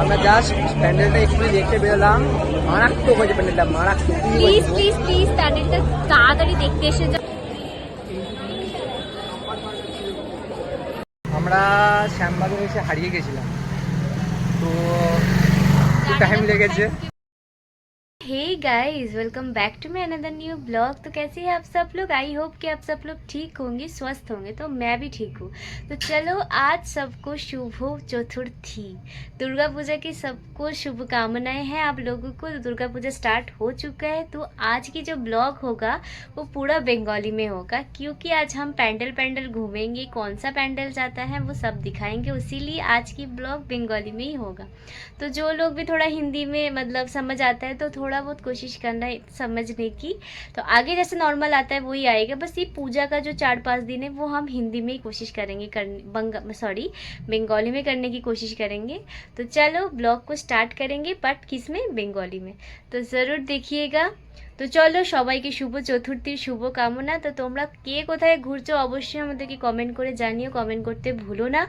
আমরা জাস্ট প্যান্ডেলটা একটু দেখতে বেরোলাম, মারাত্মক হয়েছে প্যান্ডেলটা, মারাত্মক। প্লিজ প্লিজ প্লিজ প্যান্ডেলটা তাড়াতাড়ি দেখতে এসে যাও। আমরা শ্যামবাজারে এসে হারিয়ে গেছিলাম, তো টাইম লেগেছে। Hey guys, welcome back to my another new blog. तो कैसे हैं आप सब लोग? आई होप कि आप सब लोग ठीक होंगे, स्वस्थ होंगे। तो मैं भी ठीक हूँ। तो चलो, आज सबको शुभ चतुर्थी, दुर्गा पूजा की सबको शुभकामनाएं हैं आप लोगों को। दुर्गा पूजा स्टार्ट हो चुका है, तो आज की जो ब्लॉग होगा वो पूरा बंगाली में होगा, क्योंकि आज हम पैंडल घूमेंगे। कौन सा पैंडल जाता है वो सब दिखाएंगे, इसीलिए आज की ब्लॉग बंगाली में ही होगा। तो जो लोग भी थोड़ा हिंदी में मतलब समझ आता है तो थोड़ा बहुत कोशिश करना है समझने की। तो आगे जैसे नॉर्मल आता है वही आएगा। बस ये पूजा का जो 4-5 दिन है वो हम हिंदी में ही कोशिश करेंगे बंगाली में करने की कोशिश करेंगे। तो चलो ब्लॉग को स्टार्ट करेंगे, बट किस में? बंगाली में। तो ज़रूर देखिएगा। তো চলো, সবাইকে শুভ চতুর্থীর শুভকামনা। তো তোমরা কে কোথায় ঘুরছো অবশ্যই আমাদেরকে কমেন্ট করে জানিও, কমেন্ট করতে ভুলো না।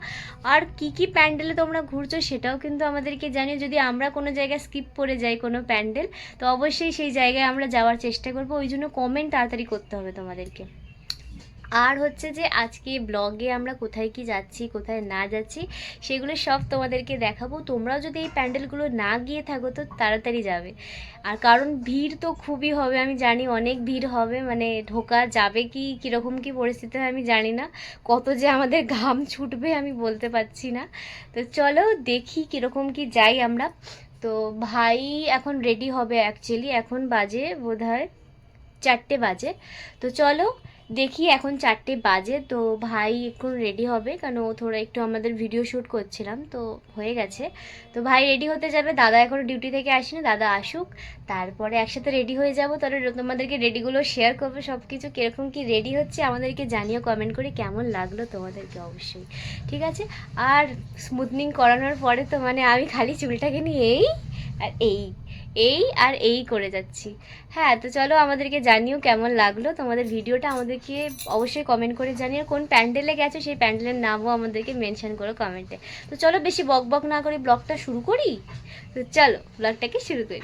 আর কি কি প্যান্ডেলে তোমরা ঘুরছো সেটাও কিন্তু আমাদেরকে জানিও। যদি আমরা কোনো জায়গায় স্কিপ করে যাই কোনো প্যান্ডেল, তো অবশ্যই সেই জায়গায় আমরা যাওয়ার চেষ্টা করবো। ওই জন্য কমেন্ট তাড়াতাড়ি করতে হবে তোমাদেরকে। আর হচ্ছে যে আজকে ব্লগে আমরা কোথায় কি যাচ্ছি, কোথায় না যাচ্ছি, সেগুলো সব তোমাদেরকে দেখাবো। তোমরাও যদি এই প্যান্ডেলগুলো না গিয়ে থাকো তো তাড়াতাড়ি যাবে। আর কারণ ভিড় তো খুবই হবে, আমি জানি অনেক ভিড় হবে, মানে ঢোকা যাবে কি কীরকম কি পরিস্থিতি হয় আমি জানি না, কত যে আমাদের ঘাম ছুটবে আমি বলতে পারছি না। তো চলো দেখি কীরকম কি যাই আমরা। তো ভাই এখন রেডি হবে, অ্যাকচুয়ালি এখন বাজে বোধহয় 4টে বাজে। তো চলো দেখি, এখন 4টে বাজে। তো ভাই এখন রেডি হবে, কারণ ও থোড়া একটু আমাদের ভিডিও শ্যুট করছিলাম তো হয়ে গেছে। তো ভাই রেডি হতে যাবে, দাদা এখনও ডিউটি থেকে আসেনি, দাদা আসুক তারপরে একসাথে রেডি হয়ে যাব। তাহলে তোমাদেরকে রেডিগুলো শেয়ার করবো, সব কিছু কীরকম কি রেডি হচ্ছে আমাদেরকে জানিও কমেন্ট করে কেমন লাগলো তোমাদেরকে অবশ্যই, ঠিক আছে। আর স্মুথনিং করানোর পরে তো মানে আমি খালি চুলটাকে নিয়ে এই আর এই করে যাচ্ছি। হ্যাঁ, তো চলো আমাদেরকে জানিও কেমন লাগলো তোমাদের ভিডিওটা, আমাদেরকে অবশ্যই কমেন্ট করে জানিও। কোন প্যান্ডেলে গেছো সেই প্যান্ডেলের নামও আমাদেরকে মেনশন করো কমেন্টে। তো চলো বেশি বক না করে ব্লগটা শুরু করি। তো চলো ব্লগটাকে শুরু করি।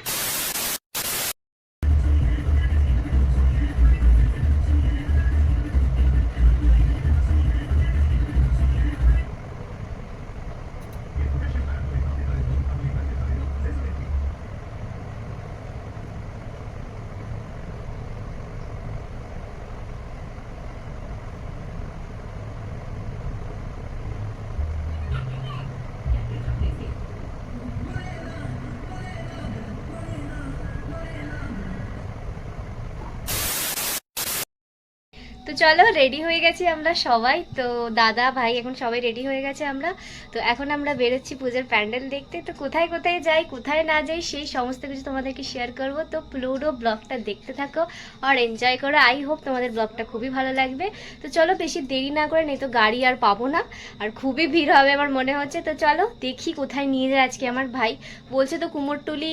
তো চলো রেডি হয়ে গেছি আমরা সবাই। তো দাদা ভাই এখন সবাই রেডি হয়ে গেছে আমরা। তো এখন আমরা বেরোচ্ছি পূজার প্যান্ডেল দেখতে। তো কোথায় কোথায় যাই কোথায় না যাই সেই সমস্ত কিছু তোমাদেরকে শেয়ার করব। তো পুরো ব্লগটা দেখতে থাকো আর এনজয় করো। আই হোপ তোমাদের ব্লগটা খুবই ভালো লাগবে। তো চলো বেশি দেরি না করে, নেই তো গাড়ি আর পাবো না, আর খুবই ভিড় হবে আমার মনে হচ্ছে। তো চলো দেখি কোথায় নিয়ে যায় আজকে আমার ভাই। বলছে তো কুমোরটুলি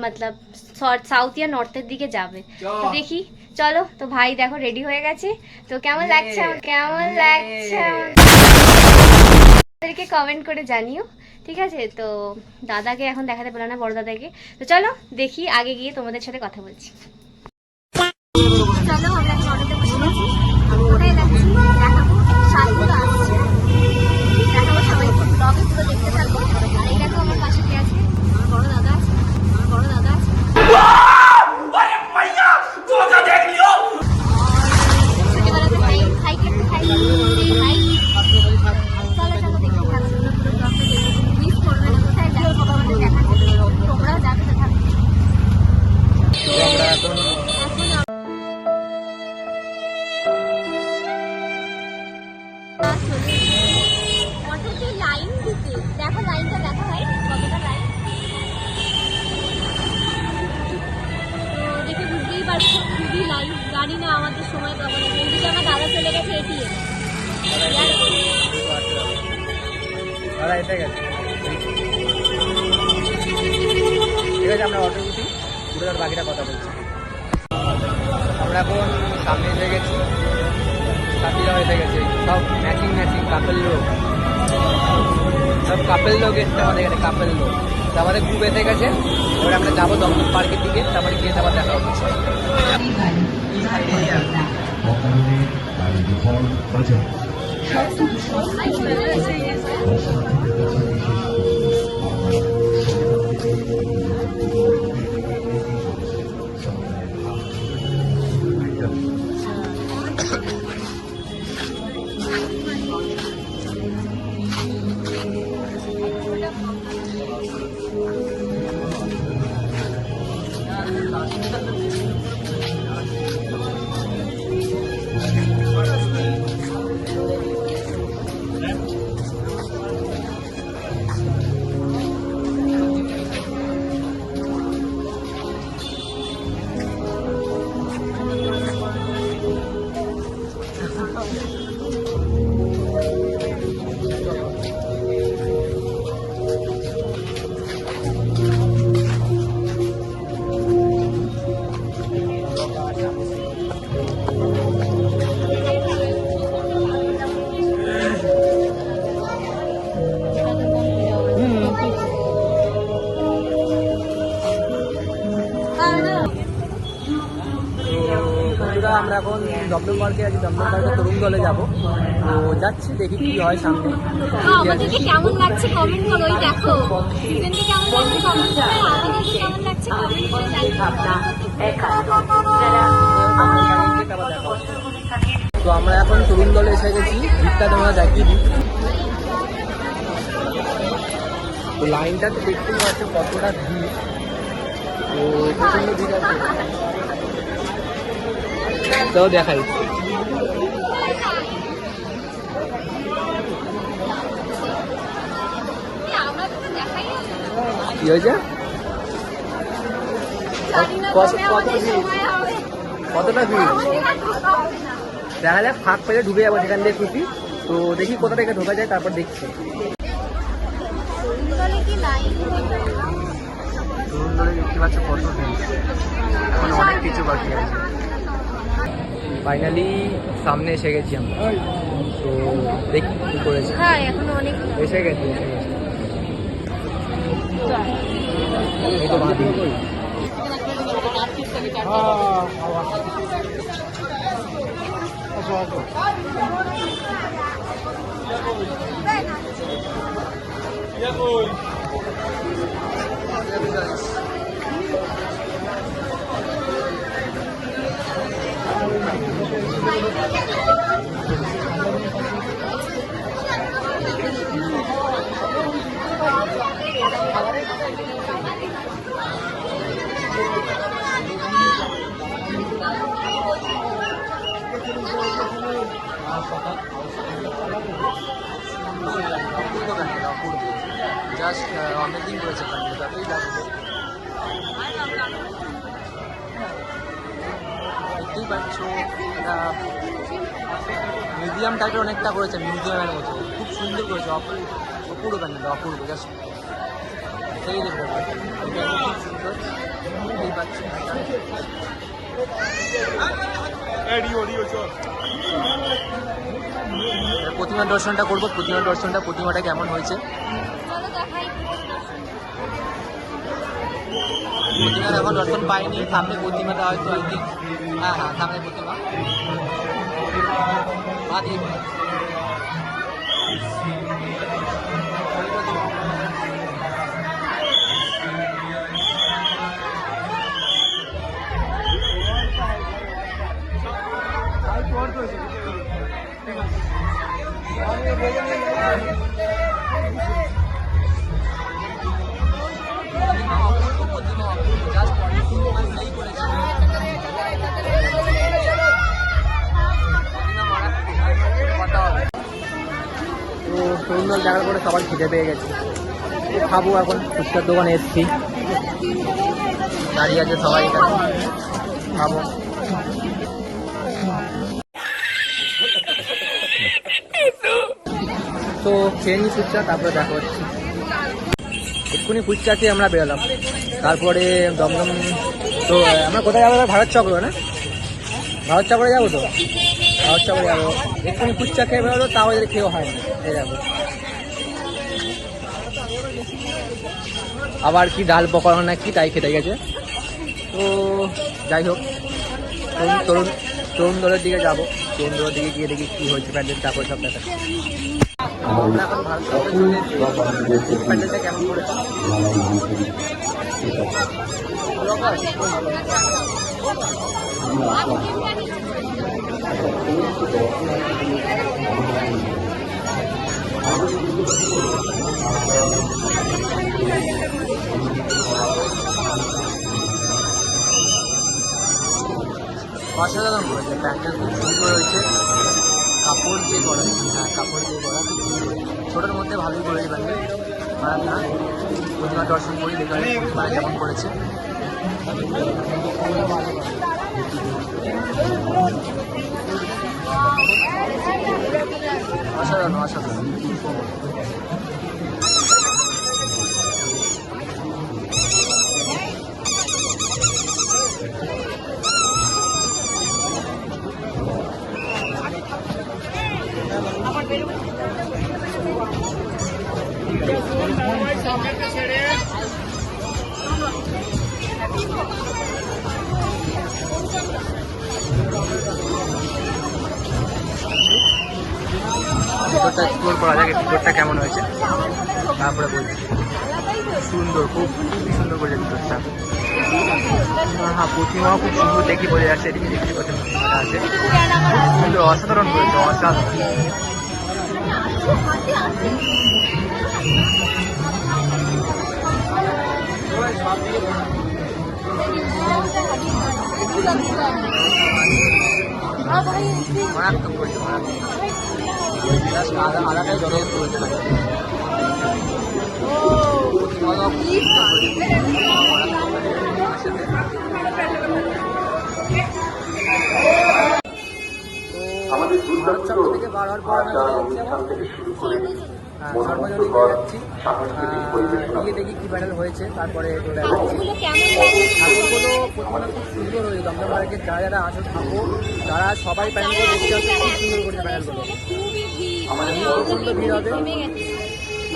মতলব সাউথ ইয়া নর্থের দিকে যাবে। তো দেখি চলো। তো ভাই দেখো রেডি হয়ে গেছে। তো কেমন লাগছে আমাদেরকে কমেন্ট করে জানিও, ঠিক আছে। তো দাদাকে এখন দেখাতে পেলাম না, বড় দাদাকে। তো চলো দেখি আগে গিয়ে তোমাদের সাথে কথা বলছি। চলো আমরা এখন অটোতে বসে গেছি, কোথায় যাচ্ছি দেখাবো, সাথীরা আসছে দেখাবো, সবাইকে ব্লগে পুরো দেখতে থাকবো। আর এই দেখো আমার পাশে কে আছে, আমার বড় দাদা আছে, লাইন দিতে দেখো, লাইনটা দেখা হয় কতটা লাইন, দেখে বুঝতেই পারছো খুবই লাইন। জানি না আমাদের সময় কখন আছে। এইদিকে আমার দাদা চলে গেছে এটিএম। ঠিক আছে, আমরা অটো উঠি, পুরো বাকিটা কথা বলছি। আমরা এখন সামনে এসে গেছি, সাথীরা হয়ে গেছে সব ম্যাচিং কাপেল লোক, সব কাপেল লোক এসছে আমাদের এখানে, কাপেল লোক। আমাদের গ্রুপ এসে গেছে, এবার আমরা যাবো দমদম পার্কের দিকে, তারপরে গিয়ে আবার দেখা হচ্ছে। আমরা এখন দমদম পার্কে আছি, দমদম পার্কে তরুণ দলে যাবো, তো যাচ্ছি, দেখি কি হয় সামনে। আমাদেরকে কেমন লাগছে কমেন্ট করো, ওই দেখো ইভেন্টে কেমন লাগছে কমেন্ট করো, আমাদেরকে কেমন লাগছে কমেন্ট করে জানিও। তো আমরা এখন তরুণ দলে এসে গেছি, ভিড়টা তোমরা দেখিয়ে দিই। তো লাইনটা তো দেখতেই পাচ্ছ কতটা ভিড়, তো প্রচন্ড ভিড় আছে, তো দেখাই। কি হয়েছে, কতটা ভিড় দেখা যাক, ফাঁক পেলে ঢুকে যাবো সেখান দিয়ে খুশি। তো দেখি কোথা থেকে ঢোকা যায়, তারপর দেখছি। তরুণ দলে দেখতে পাচ্ছ কত ভিড়, এখন অনেক কিছু বাকি আছে। ফাইনালি সামনে এসে গেছি আমরা, তো দেখি কি করেছি। হ্যাঁ এখন অনেক এসে গেছি, এই তো বাঁধি। জাস্ট অনেকদিন করেছে, দেখতেই পাচ্ছ এটা মিউজিয়াম টাইপের অনেকটা করেছে, মিউজিয়ামের মতো খুব সুন্দর করেছে, অপূর্ব প্যান্ডেলটা, অপূর্ব, জাস্ট সেই খুব সুন্দর। দেখতেই পাচ্ছ প্রতিমা দর্শনটা করবো, প্রতিমাটা কেমন হয়েছে। প্রতিমার এখন দর্শন পাইনি, সামনে প্রতিমাটা হয়তো আই থিঙ্ক, হ্যাঁ সামনে প্রতিমা। তরুণ দেখার পরে সবার খিদে পেয়ে গেছে, খাবো এখন। ফুচকার দোকানে এসেছি, দাঁড়িয়ে আছে সবাই এখানে, খাবো। তো খেয়ে নি ফুচকা, তারপরে দেখা হচ্ছে। এক্ষুনি ফুচকা খেয়ে আমরা বেরোলাম, তারপরে দমদম। তো আমরা কোথায় যাবো, ভারত চক্র না, ভারত চক্রে যাবো, তো ভারত চক্রে যাবো। এক্ষুনি ফুচকা খেয়ে বেরোলো, তাও এদের খেয়েও হয় না, খেয়ে যাবো। আবার কি ডাল পকোড়া না কি তাই খেতে গেছে। তো যাই হোক, তরুণ তরুণ দলের দিকে যাবো, তরুণ দলের দিকে গিয়ে দেখি কী হয়েছে প্যান্ডেল, তারপরে সব দেখা। আমরা এখন ভারত প্যান্ডেলটা কেমন করেছে। অসাধারণ করেছে প্যান্ডেল, খুব সুন্দর হয়েছে, কাপড় দিয়ে করা, হ্যাঁ কাপড় দিয়ে করা, ছোটোর মধ্যে ভালোই করেছে প্যান্ডেল। খারাপ না, প্রতিমা দর্শন করি দেখা প্রতিমা কেমন করেছে। অসাধারণ অসাধারণ। ভিতরটা এক্সপ্লোর করা যাক, ভিতরটা কেমন হয়েছে তারপরে বলছি। সুন্দর, খুবই সুন্দর করেছে ভিতরটা। হ্যাঁ প্রতিমাও খুব সুন্দর, দেখি বোঝা যাচ্ছে, এদিকে দেখতে পাচ্ছেন আছে, সুন্দর অসাধারণ করেছে, অসাধারণ। মারাত্মক করেছে, মারাত্মক, আলাদাই যথেষ্ট করেছে। থেকে বার হওয়ার পর সর্বজনীন যাচ্ছি, গিয়ে দেখি কি প্যান্ডেল হয়েছে, তারপরে চলে যাচ্ছি। ঠাকুরগুলো প্রথমে খুব সুন্দর হয়েছে, দমদম মার্কেট যারা যারা আসো ঠাকুর তারা সবাই প্যান্ডেল দেখতে হচ্ছে, খুব সুন্দর করেছে প্যান্ডেলগুলো। প্রচণ্ড ভিড় হবে,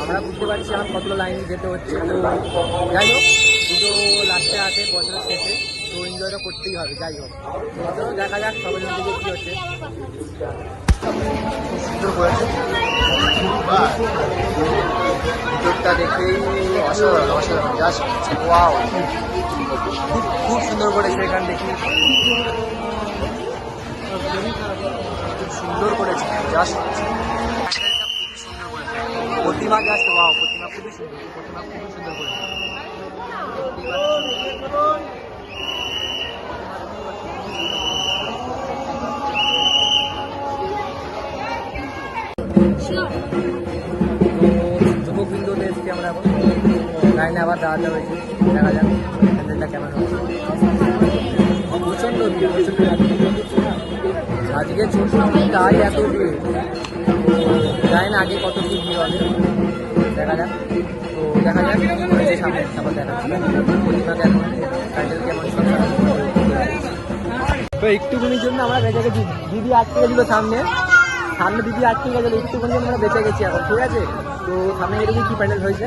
আমরা বুঝতে পারছি আমার কতগুলো লাইন যেতে হচ্ছে। তো যাই হোক, পুজো লাস্টে আছে বছরের শেষে, তো এনজয়টা করতেই হবে। যাই হোক, তো দেখা যাক সর্বজনীন দিকে কী হচ্ছে। সুন্দর করেছে ভিতরটা, দেখেই অসাধারণ অসাধারণ, জাস্ট ওয়াও, খুব সুন্দর করেছে। এখানে দেখি খুব সুন্দর করেছে, জাস্ট খুবই সুন্দর করেছে। প্রতিমা জাস্ট ওয়াও, প্রতিমা খুবই সুন্দর, প্রতিমা খুবই সুন্দর করেছে। যুবকবৃন্দতে এসেছি আমরা এখন, লাইনে আবার দাঁড়াতে হয়েছে, দেখা যাক প্যান্ডেলটা কেমন হচ্ছে। প্রচণ্ড ভিড়, প্রচণ্ড আজকে ছোট তাই এত ভিড়, জানি না আগে কত কি ভিড় হবে, দেখা যাক। তো দেখা যাক কী হয়েছে সামনে, তারপর দেখা প্রতিমা কেমন, প্যান্ডেল কেমন সব। তো একটুখানির জন্য আমরা বেঁচে গেছি, দিদি আটকে গেছিলো সামনে দিদি আটকে গেছিলো, একটুখানি আমরা বেঁচে গেছি এখন, ঠিক আছে। তো সামনে এরকম কি প্যান্ডেল হয়েছে,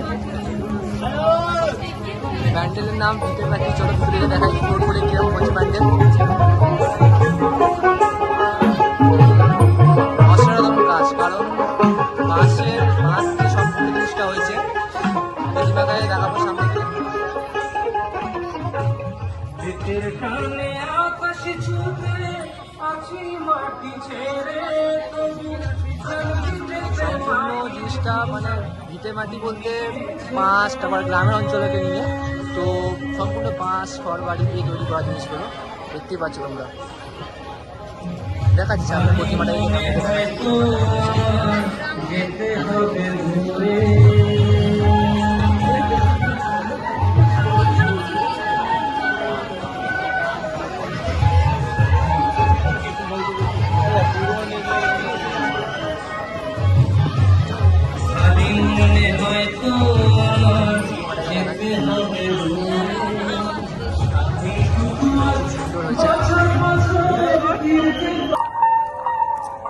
প্যান্ডেলের নাম ভিতরে পাচ্ছি, ছোটো ভিতরে দেখা এক্সপ্লোর করে কীরকম হয়েছে প্যান্ডেল। অসাধারণ কাজ, কারণ বাঁশ দিয়ে সম্পূর্ণ জিনিসটা হয়েছে, প্রতিমাকে দেখাবো সামনে গিয়ে। সম্পূর্ণ জিনিসটা মানে ভিটে মাটি বলতে বাঁশ, তারপর গ্রামের অঞ্চলকে নিয়ে, তো সম্পূর্ণ বাঁশ খড় বাড়ি দিয়ে তৈরি করা জিনিসগুলো দেখতেই পাচ্ছি তোমরা। দেখাচ্ছি সামনে প্রতিমাটা।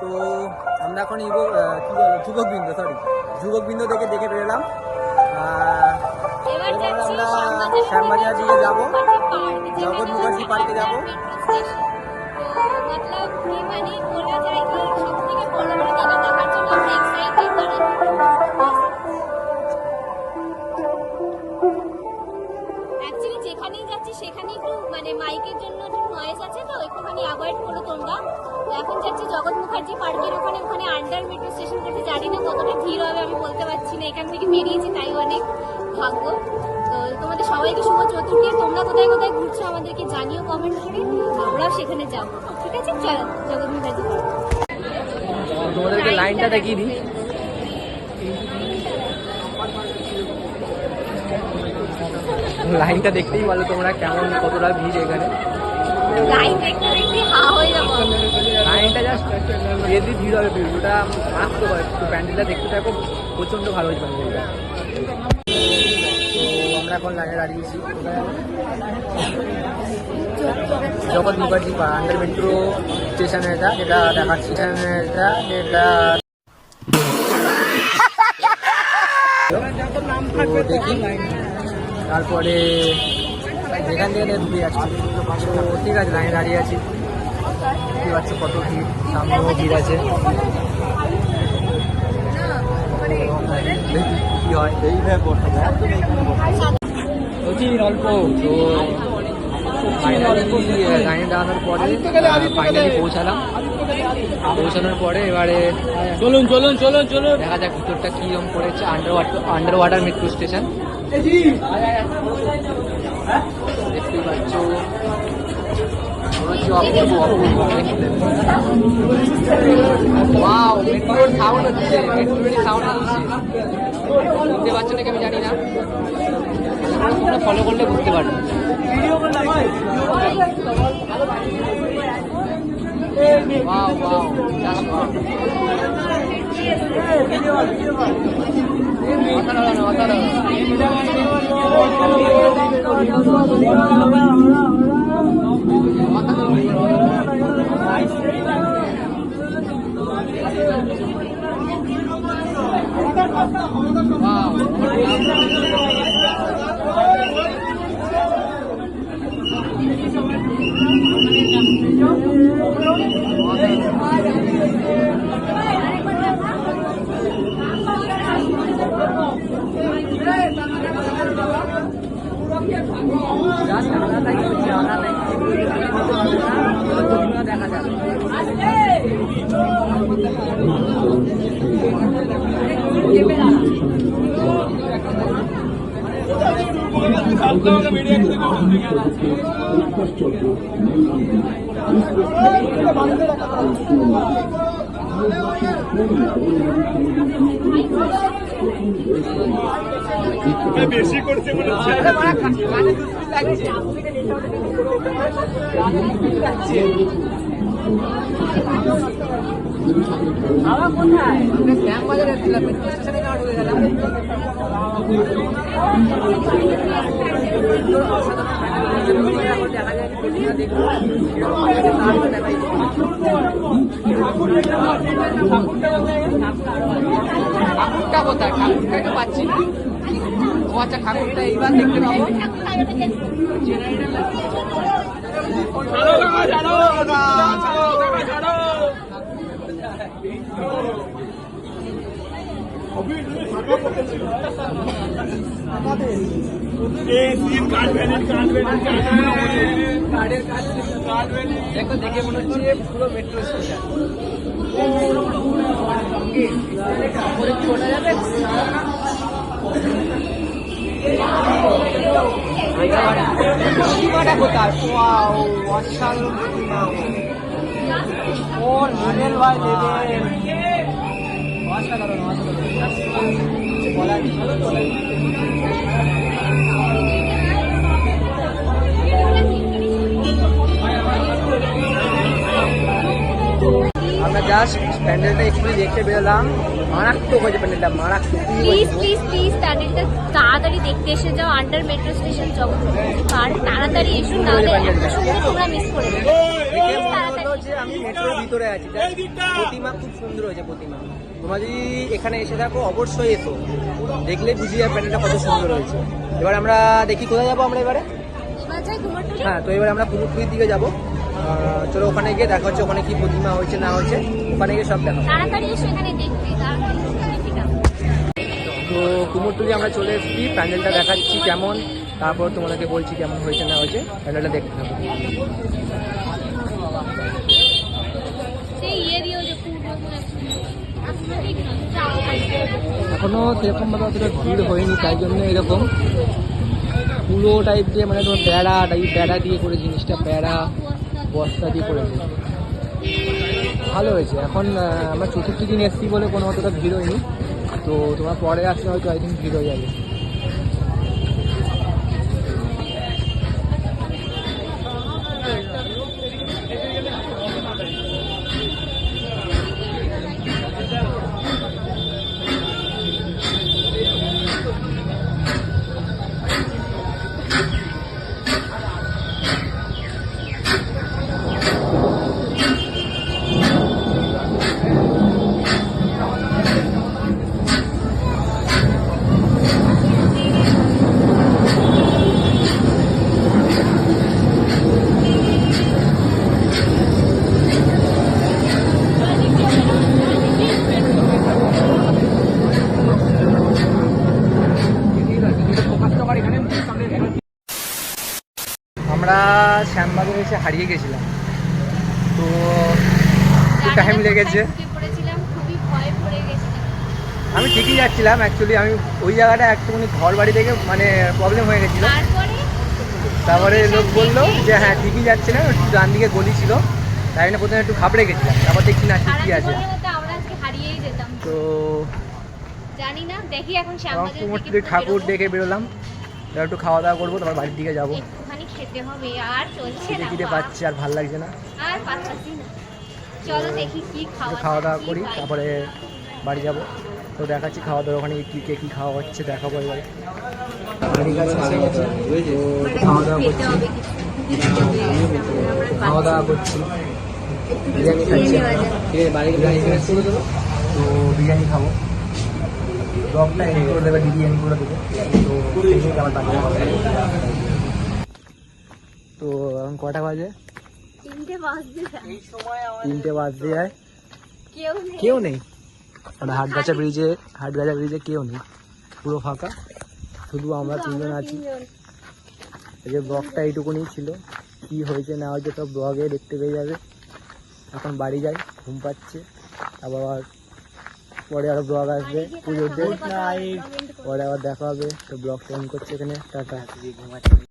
তো আমরা এখন যুবকবৃন্দ দেখে বেরোলাম। এবার যাচ্ছি আমরা শ্যামবাজার দিকে যাবো, জগৎ মুখার্জি পার্কে যাবো। मतलब कि মানে বলা যায় কি সবথেকে বড় বড় জায়গা দেখার জন্য আমরা এক্সাইটেড মানে অ্যাকচুয়ালি যেখানেই যাচ্ছি সেখানে একটু মানে মাইকের জন্য একটু নয়েজ আছে, তো একটুখানি অ্যাভয়েড করো তোমরা। তো এখন যাচ্ছি জগৎ মুখার্জি পার্কের ওখানে, ওখানে আন্ডার মেট্রো স্টেশন করতে, জানি না কতটা ভিড় হবে আমি বলতে পারছি না, এখান থেকে বেরিয়েছি তাই অনেক ভাগ্য। তো তোমাদের সবাইকে শুভ চতুর্থী। তোমরা কোথায় কোথায় ঘুরছো আমাদেরকে জানিও কমেন্ট করে, আমরাও সেখানে যাবো। ঠিক আছে, চলো জগৎ মুখার্জি পার্ক। তোমাদেরকে লাইনটা দেখিয়ে দিই। লাইনটা দেখতেই বলো তোমরা কেমন, কতটা ভিড় এখানে। লাইন দেখতে দেখতে হা হয়ে যাবো। লাইনটা জাস্ট যদি ভিড় হবে, ভিড়টা মারাত্মক হয়। একটু প্যান্ডেলটা দেখতে থাকো, প্রচণ্ড ভালো হয়েছে প্যান্ডেলটা। তো আমরা এখন লাইনে দাঁড়িয়েছি জগৎ মুখার্জি আন্ডার মেট্রো স্টেশন, এটা যেটা দেখাচ্ছি এটা যেটা দেখি। তারপরে এখান থেকে ঢুকে যাচ্ছি। তো ঠিক আছে, লাইনে দাঁড়িয়ে আছি, দেখতে পাচ্ছ কত ভিড়, সামনেও ভিড় আছে। দেখি কি হয়। অল্প তো ফাইনালি লাইনে দাঁড়ানোর পরে ফাইনালি পৌঁছানোর পরে এবারে চলুন দেখা যাক ভিতরটা কিরকম করেছে। আন্ডার ওয়াটার মেট্রো স্টেশন দেখতেই পাচ্ছ, ওয়াও মেট্রোর সাউন্ড হচ্ছে, বুঝতে পারছো নাকি আমি জানি না, তোমরা ফলো করলে বুঝতে পারবে। Wow, that's fun. বেশি করছে মনে হচ্ছে। আমরা কোথায় শ্যামবাজারে ছিলাম, মেট্রো স্টেশনে না ঢুকে গেলাম। ঠাকুরটা কোথায়? ঠাকুরটাকে পাচ্ছি না। ও আচ্ছা, ঠাকুরটা এইবার দেখতে পাবো। দেখো, দেখে মনে হচ্ছে পুরো মেট্রো স্টেশন। ওঠা যাবে? কোথায়? অসাধারণ বলা আমরা জাস্ট প্যান্ডেলটা একটু দেখতে বেরোলাম, মারাত্মক হয়েছে প্যান্ডেলটা, মারাত্মক। প্লিজ প্লিজ প্লিজ প্যান্ডেলটা তাড়াতাড়ি দেখতে এসে যাও, আন্ডার মেট্রো স্টেশন জগৎ মুখার্জি পার্ক। তাড়াতাড়ি এসো, নাহলে এত সুন্দর তোমরা মিস করে দেবে। প্লিজ তাড়াতাড়ি হচ্ছে আমি মেট্রোর ভিতরে আছি, প্রতিমা খুব সুন্দর হয়েছে প্রতিমা। তোমরা যদি এখানে এসে থাকো অবশ্যই এসো, দেখলে বুঝি যাবে প্যান্ডেলটা কত সুন্দর হয়েছে। এবার আমরা দেখি কোথায় যাবো আমরা এবারে। হ্যাঁ, তো এবার আমরা কুমোরটুলির দিকে যাবো। চলো ওখানে গিয়ে দেখা হচ্ছে ওখানে কি প্রতিমা হয়েছে না হয়েছে, ওখানে গিয়ে সব দেখা। তো কুমোরটুলি আমরা চলে এসেছি, প্যান্ডেলটা দেখাচ্ছি কেমন, তারপর তোমাদেরকে বলছি কেমন হয়েছে না হয়েছে, প্যান্ডেলটা দেখতে থাকো। এখনো সেরকম ভাবে অতটা ভিড় হয়নি, তাই জন্য এরকম পুরো টাইপ দিয়ে মানে তোমার বেড়া দিয়ে করে জিনিসটা, বেড়া বস্তা দিয়ে করেছে, ভালো হয়েছে। এখন আমরা চতুর্থ দিন এসেছি বলে কোনো অতটা ভিড় হয়নি, তো তোমার পরে আসলে হয়তো আই থিঙ্ক ভিড় হয়ে যাবে। আমরা শ্যামবাজারে এসে হারিয়ে গেছিলাম, তো টাইম লেগেছে। আমি ঠিকই যাচ্ছিলাম, অ্যাকচুয়ালি আমি ওই জায়গাটা একটুখানি ঘর বাড়ি থেকে মানে প্রবলেম হয়ে গেছিলো। তারপরে লোক বললো যে হ্যাঁ ঠিকই যাচ্ছিলাম, একটু ডান দিকে গলি ছিল, তাই জন্য প্রথমে একটু ঘাবড়ে গেছিলাম, তারপর দেখছি না ঠিকই আছে। তো কুমোরটুলি ঠাকুর দেখে বেরোলাম, এবার একটু খাওয়া দাওয়া করবো, তারপর বাড়ির দিকে যাবো। খেতে হবে, আর চলছে না, খিদে পাচ্ছি, আর ভালো লাগছে না, আর পাচ্ছি না। চলো দেখি কি খাওয়া দাওয়া করি, তারপরে বাড়ি যাব। তো দেখাচ্ছি খাওয়া দাওয়া ওখানে কি খাওয়া হচ্ছে দেখাবো এবারে। খাওয়া দাওয়া করছি, বিরিয়ানি খাচ্ছি, ঠিক আছে বাড়ি বিরিয়ানি করে দেবো, তো বিরিয়ানি খাবো, ব্লগটা এডিট করে দেবে, বিরিয়ানি করে দেবো, তো আমার বাড়ি যাবো। তো এখন কটা বাজে? 3টে বাজতে যায়, কেউ নেই মানে হাটগাছা ব্রিজে কেউ নেই, পুরো ফাঁকা, শুধু আমরা 3জন আছি। এই যে ব্লগটা এইটুকুনি ছিল, কি হয়েছে না হয়েছে সব ব্লগে দেখতে পেয়ে যাবে। এখন বাড়ি যাই, ঘুম পাচ্ছে, আবার পরে আরো ব্লগ আসবে পুজোর দিন, পরে আবার দেখা হবে। তো ব্লগটা এন্ড করছে এখানে, টাটা।